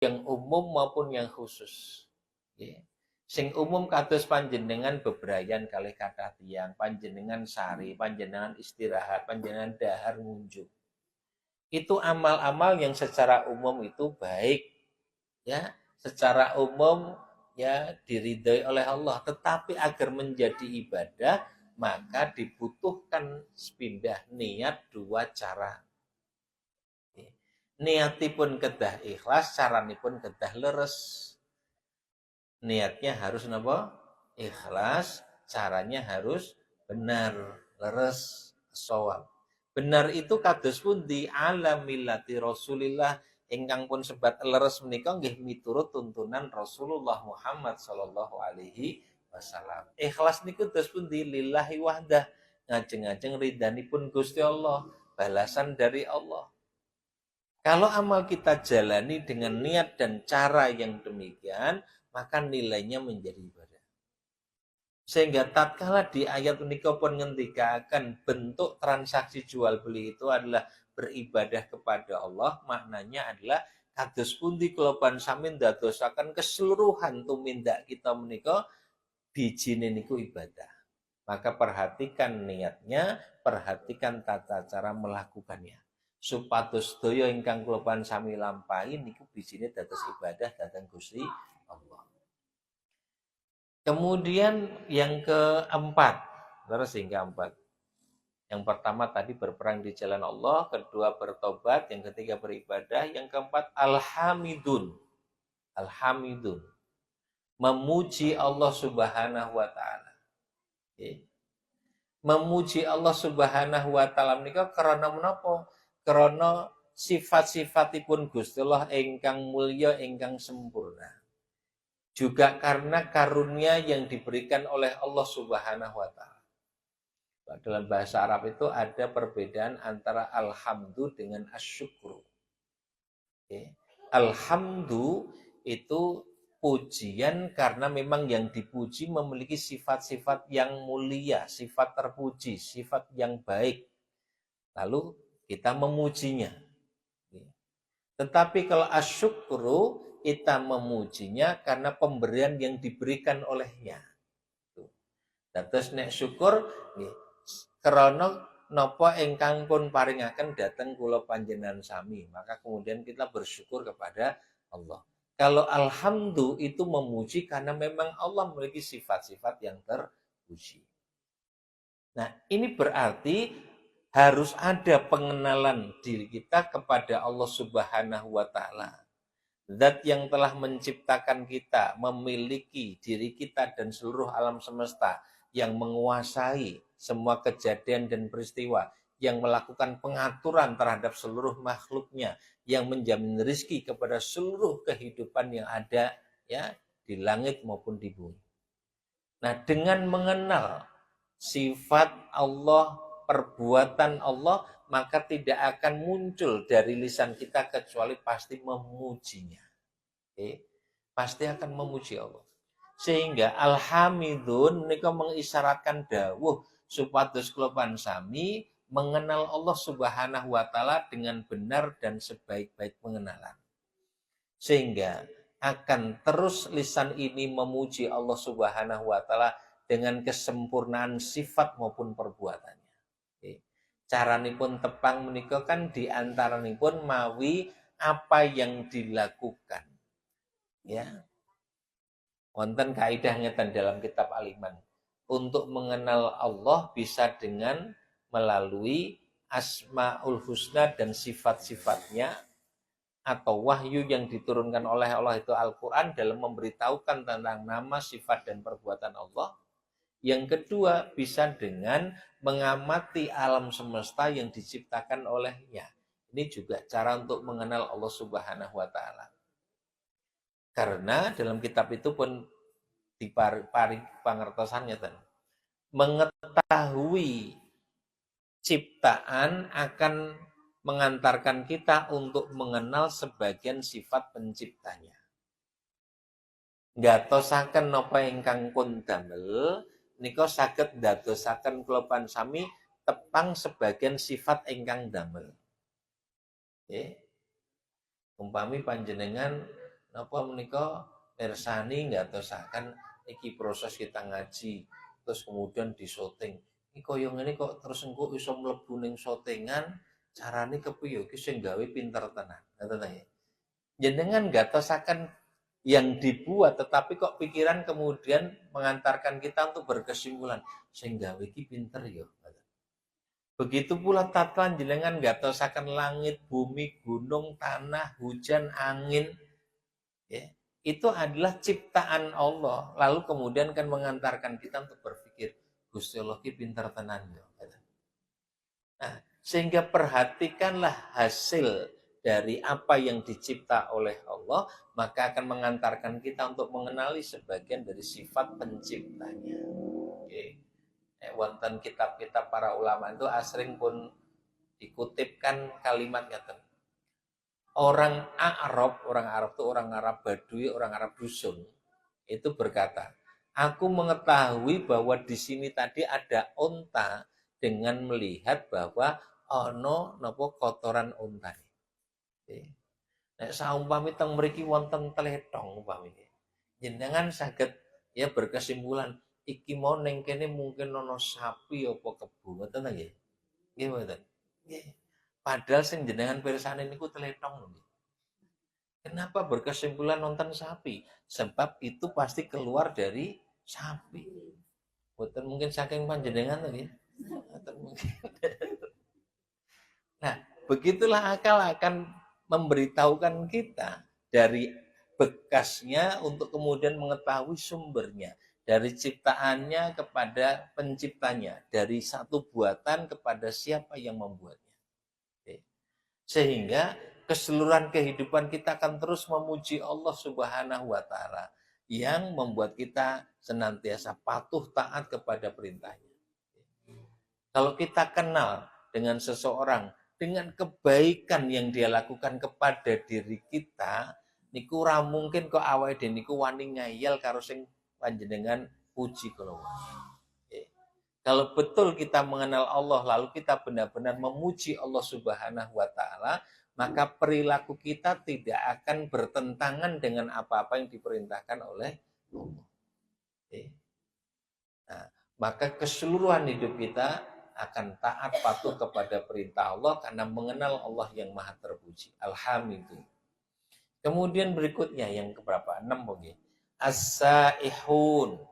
yang umum maupun yang khusus. Nggih. Sing umum kados panjenengan bebrayan kalih kathah tiyang, panjenengan sari, panjenengan istirahat, panjenengan dahar ngunjuk. Itu amal-amal yang secara umum itu baik, ya, secara umum ya diridhoi oleh Allah, tetapi agar menjadi ibadah maka dibutuhkan sepindah niat dua cara. Niatipun kedah ikhlas, caranipun kedah leres. Niatnya harus napa? Ikhlas, caranya harus benar, leres, shawab. Benar itu kados pundi? Ala millati Rasulillah ingkang pun sebat leres menika nggih miturut tuntunan Rasulullah Muhammad sallallahu alaihi wasallam. Ikhlas niku kados pundi? Lillahi wahdah. Ngajeng-ngajeng ridhanipun Gusti Allah, balasan dari Allah. Kalau amal kita jalani dengan niat dan cara yang demikian, maka nilainya menjadi ibadah. Sehingga tatkala di ayat menika pun ngendikaken bentuk transaksi jual beli itu adalah beribadah kepada Allah, maknanya adalah kados pundi kula sami ndadosaken keseluruhan tumindak kita menika bijine niku ibadah. Maka perhatikan niatnya, perhatikan tata cara melakukannya. Supados daya ingkang kula sami lampahi niku bijine dados ibadah dhateng Gusti Allah. Kemudian yang keempat, terus yang keempat. Yang pertama tadi berperang di jalan Allah, kedua bertobat, yang ketiga beribadah, yang keempat alhamidun. Alhamidun. Memuji Allah Subhanahu wa taala. Memuji Allah Subhanahu wa taala menika karena menapa? Karena sifat-sifatipun Gusti Allah ingkang mulya, ingkang sempurna. Juga karena karunia yang diberikan oleh Allah Subhanahu wa taala. Dalam bahasa Arab itu ada perbedaan antara alhamdu dengan asyukru. Alhamdu itu pujian karena memang yang dipuji memiliki sifat-sifat yang mulia, sifat terpuji, sifat yang baik. Lalu kita memujinya. Tetapi kalau asyukru, kita memujinya karena pemberian yang diberikan olehnya. Terus nek syukur, krana napa ingkang pun paringaken dhateng kula panjenengan sami, maka kemudian kita bersyukur kepada Allah. Kalau alhamdu itu memuji karena memang Allah memiliki sifat-sifat yang terpuji. Nah, ini berarti harus ada pengenalan diri kita kepada Allah Subhanahu wa taala. Zat yang telah menciptakan kita, memiliki diri kita dan seluruh alam semesta, yang menguasai semua kejadian dan peristiwa, yang melakukan pengaturan terhadap seluruh makhluknya, yang menjamin rezeki kepada seluruh kehidupan yang ada ya di langit maupun di bumi. Nah, dengan mengenal sifat Allah, perbuatan Allah, maka tidak akan muncul dari lisan kita kecuali pasti memujinya. Pasti akan memuji Allah. Sehingga alhamidun menika mengisyaratkan dawuh supados kula sami mengenal Allah Subhanahu wa taala dengan benar dan sebaik-baik pengenalan. Sehingga akan terus lisan ini memuji Allah Subhanahu wa taala dengan kesempurnaan sifat maupun perbuatannya. Caranipun tepang menika kan diantaranipun mawi apa yang dilakukan. Ya. Wonten kaidah ngeten dalam kitab Al-Iman. Untuk mengenal Allah bisa dengan melalui Asmaul Husna dan sifat-sifatnya atau wahyu yang diturunkan oleh Allah itu Al-Quran dalam memberitahukan tentang nama, sifat, dan perbuatan Allah. Yang kedua bisa dengan mengamati alam semesta yang diciptakan olehnya. Ini juga cara untuk mengenal Allah Subhanahu wa taala. Karena dalam kitab itu pun diparing pangertosannya mengetahui ciptaan akan mengantarkan kita untuk mengenal sebagian sifat penciptanya. Ngatosaken napa ingkang pun damel nika saged ndadosaken kula sami tepang sebagian sifat ingkang damel. Umpami panjenengan napa menika mirsani ngatosaken iki proses kita ngaji terus kemudian disoting. Iki kaya ngene kok terus engko iso mlebu ning sotingan carane kepiye iki sing gawe pinter tenan. Ngoten nggih. Jenengan ngatosaken yang dibuat tetapi kok pikiran kemudian mengantarkan kita untuk berkesimpulan sing gawe iki pinter ya. Begitu pula tatkala jenengan ngatosaken langit, bumi, gunung, tanah, hujan, angin, ya, itu adalah ciptaan Allah. Lalu kemudian kan mengantarkan kita untuk berpikir, Gusti Allah ki pinter tenan ya. Nah, sehingga perhatikanlah hasil dari apa yang dicipta oleh Allah, maka akan mengantarkan kita untuk mengenali sebagian dari sifat penciptanya. Oke. Wonten kitab-kitab para ulama itu asring pun dikutipkan kalimat ngaten. Orang Arab itu orang Arab Badui, orang Arab dusun, itu berkata, aku mengetahui bahwa di sini tadi ada unta dengan melihat bahwa ono nopo kotoran unta. Nek saumpami teng mriki wonten tletong umpami. Jenengan saged ya berkesimpulan iki mau ning kene mungkin ono sapi apa kebo ngoten nggih. Nggih mboten. Nggih. Padahal sing jenengan pirsani niku tletong lho. Kenapa berkesimpulan nonton sapi? Sebab itu pasti keluar dari sapi. Mboten mungkin saking panjenengan nggih. Mboten mungkin. Nah, begitulah akal akan memberitahukan kita dari bekasnya untuk kemudian mengetahui sumbernya. Dari ciptaannya kepada penciptanya. Dari satu buatan kepada siapa yang membuatnya. Sehingga keseluruhan kehidupan kita akan terus memuji Allah Subhanahu wa Ta'ala yang membuat kita senantiasa patuh taat kepada perintahnya. Kalau kita kenal dengan seseorang dengan kebaikan yang dia lakukan kepada diri kita, niku ora mungkin kok awake dhewe niku wani ngayal karo sing panjenengan puji kula. Kalau betul kita mengenal Allah lalu kita benar-benar memuji Allah Subhanahu wa Ta'ala, maka perilaku kita tidak akan bertentangan dengan apa-apa yang diperintahkan oleh Allah. Nah, maka keseluruhan hidup kita akan taat patuh kepada perintah Allah karena mengenal Allah yang maha terpuji. Alhamdulillah. Kemudian berikutnya yang keberapa? 6 mungkin. As-saihun.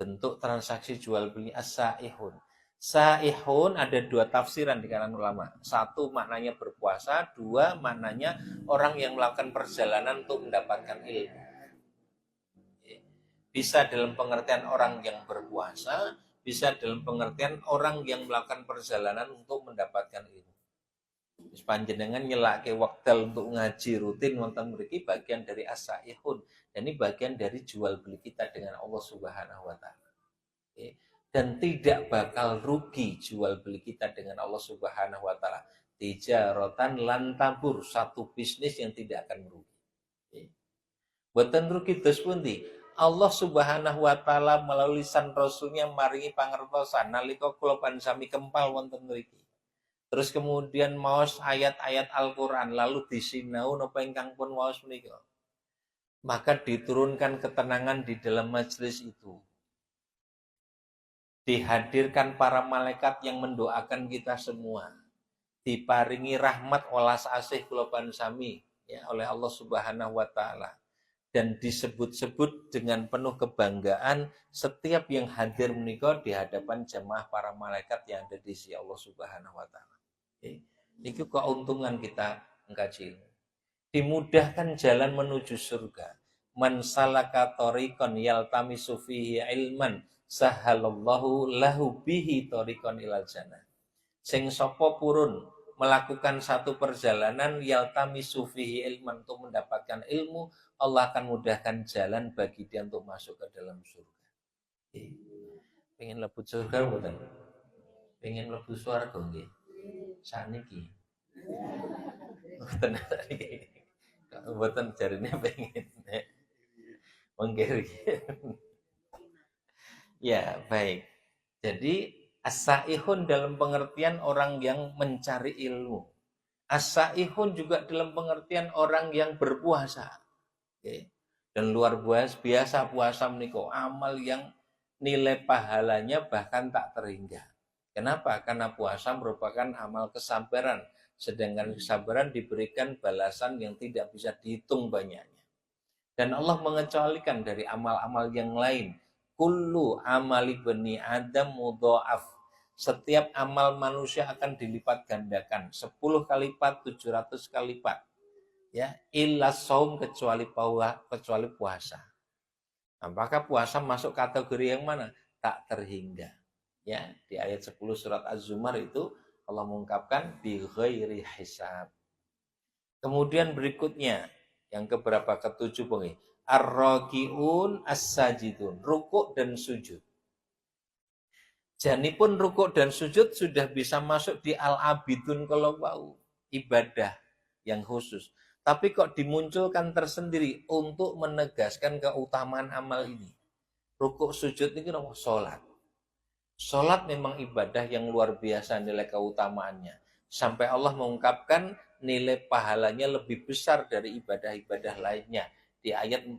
Bentuk transaksi jual beli as-saihun. Saihun ada 2 tafsiran di kalangan ulama. 1 maknanya berpuasa, 2 maknanya orang yang melakukan perjalanan untuk mendapatkan ilmu. Bisa dalam pengertian orang yang berpuasa, bisa dalam pengertian orang yang melakukan perjalanan untuk mendapatkan ilmu. Panjenengan nyelake waktu untuk ngaji rutin wonten mriki bagian dari as-saihun. Dan ini bagian dari jual beli kita dengan Allah Subhanahu wa Ta'ala. Dan tidak bakal rugi jual beli kita dengan Allah Subhanahu wa Ta'ala. Tijaratan lan tabur, satu bisnis yang tidak akan merugi. Boten rugi dos pundi? Allah Subhanahu wa Ta'ala melalui lisan Rasulnya maringi pangertosan nalika kula pansami kempal wonten mriki. Terus kemudian maos ayat-ayat Al-Qur'an lalu disinau napa ingkang pun maos menika. Maka diturunkan ketenangan di dalam majelis itu. Dihadirkan para malaikat yang mendoakan kita semua. Diparingi rahmat welas asih kula pansami ya oleh Allah Subhanahu wa Ta'ala. Dan disebut-sebut dengan penuh kebanggaan setiap yang hadir menika di hadapan jemaah para malaikat yang ada di sisi Allah Subhanahu wa Ta'ala. Itu keuntungan kita mengkaji ilmu. Dimudahkan jalan menuju surga. Man salaka tariqan yaltamisu fihi ilman sahalallahu lahu bihi tariqan ilal jannah. Sing sapa purun melakukan satu perjalanan yaltamisu fihi ilman untuk mendapatkan ilmu, Allah akan mudahkan jalan bagi dia untuk masuk ke dalam surga. Pengen lebut surga bukan? Pengen lebut surga nggih. Saniki. Mboten iki. Mboten jarine pengen. Mengkiri. Ya, baik. Jadi as-saihun dalam pengertian orang yang mencari ilmu. As-saihun juga dalam pengertian orang yang berpuasa. Nggih. Dan luar biasa puasa menika amal yang nilai pahalanya bahkan tak terhingga. Kenapa? Karena puasa merupakan amal kesabaran, sedangkan kesabaran diberikan balasan yang tidak bisa dihitung banyaknya. Dan Allah mengecualikan dari amal-amal yang lain. Kullu amali bani Adam mudha'af. Setiap amal manusia akan dilipat gandakan 10 kali lipat, 700 kali lipat. Ya, illa saum kecuali puasa. Apakah puasa masuk kategori yang mana? Tak terhingga. Ya, di ayat 10 surat Az-Zumar itu Allah mengungkapkan bi ghairi hisab. Kemudian berikutnya yang keberapa? Ketujuh bunyi. Ar-raki'un as-sajidun, rukuk dan sujud. Janipun rukuk dan sujud sudah bisa masuk di al-abidun kalau mau ibadah yang khusus. Tapi kok dimunculkan tersendiri untuk menegaskan keutamaan amal ini. Rukuk sujud ini apa? Sholat. Sholat memang ibadah yang luar biasa nilai keutamaannya. Sampai Allah mengungkapkan nilai pahalanya lebih besar dari ibadah-ibadah lainnya. Di ayat 45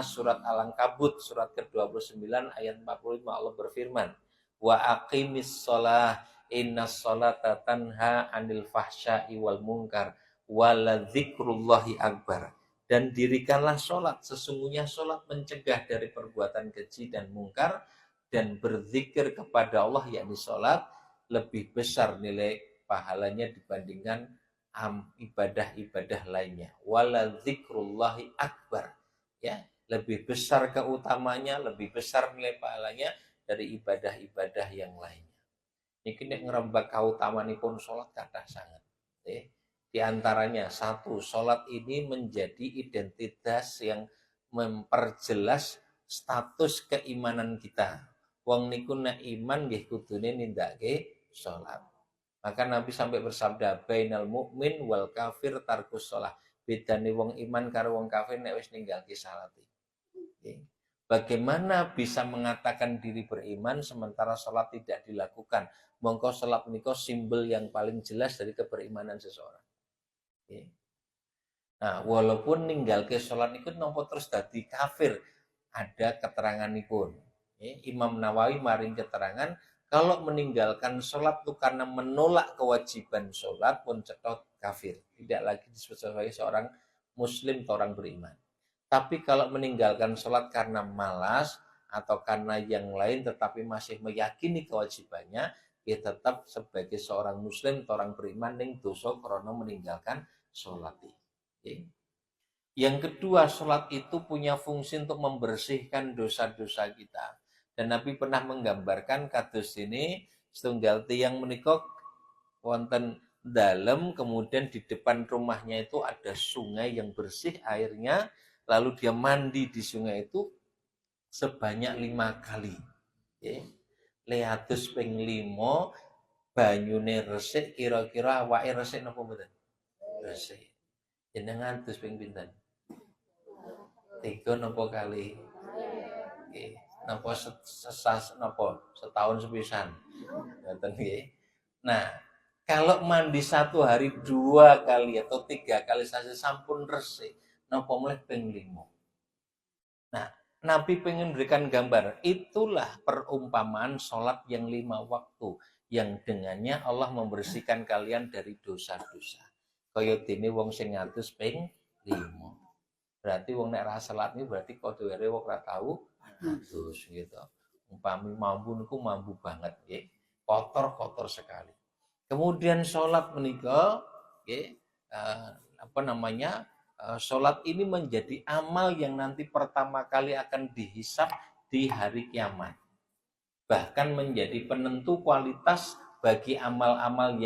surat Al-Ankabut, surat ke-29 ayat 45 Allah berfirman, wa aqimis sholah innas sholata tanha anil fahsya'i wal munkar waladzikrullahi akbar. Dan dirikanlah sholat, sesungguhnya sholat mencegah dari perbuatan keji dan mungkar, dan berzikir kepada Allah yakni sholat lebih besar nilai pahalanya dibandingkan ibadah-ibadah lainnya. Waladzikrullahi akbar, ya, lebih besar keutamanya, lebih besar nilai pahalanya dari ibadah-ibadah yang lainnya. Ini ngerembak keutamanipun sholat kata sangat. Di antaranya satu, sholat ini menjadi identitas yang memperjelas status keimanan kita. Wong niku nek iman nggih kudune nindakake sholat. Maka Nabi sampai bersabda, bainal mukmin wal kafir tarkus sholat. Bedane wong iman karo wong kafir nek wis ninggalke salat. Bagaimana bisa mengatakan diri beriman sementara sholat tidak dilakukan? Mongko sholat menika simbol yang paling jelas dari keberimanan seseorang. Nah, walaupun ninggalke sholat niku nopo terus dadi kafir, ada keteranganipun. Imam Nawawi maring keterangan kalau meninggalkan sholat itu karena menolak kewajiban sholat pun cetot kafir, tidak lagi disebut sebagai seorang muslim atau orang beriman. Tapi kalau meninggalkan sholat karena malas atau karena yang lain tetapi masih meyakini kewajibannya, dia tetap sebagai seorang muslim atau orang beriman yang dosa karena meninggalkan sholat. Yang kedua, sholat itu punya fungsi untuk membersihkan dosa-dosa kita. Dan Nabi pernah menggambarkan kados ini setunggal tiyang menika wonten dalem, kemudian di depan rumahnya itu ada sungai yang bersih airnya, lalu dia mandi di sungai itu sebanyak 5 kali. Leatus ping 5 banyune resik, kira-kira awake resik napa mboten? Resik. Jenengan terus ping pinten? 3 napa kali? Nggih. Napa setahun sepisan? Ngoten nggih. Nah, kalau mandi 1 hari 2 kali atau 3 kali saja sampun resik, napa mulih ping 5. Nah, Nabi pengen berikan gambar, itulah perumpamaan sholat yang 5 waktu, yang dengannya Allah membersihkan kalian dari dosa-dosa. Kaya dene wong sing ngatus ping 5. Berarti wong nek ra salat ini berarti kodhe wong ora tau ngatus gitu. Umpami mampu niku mampu banget nggih. Kotor-kotor sekali. Kemudian salat menika nggih salat ini menjadi amal yang nanti pertama kali akan dihisab di hari kiamat. Bahkan menjadi penentu kualitas bagi amal-amal yang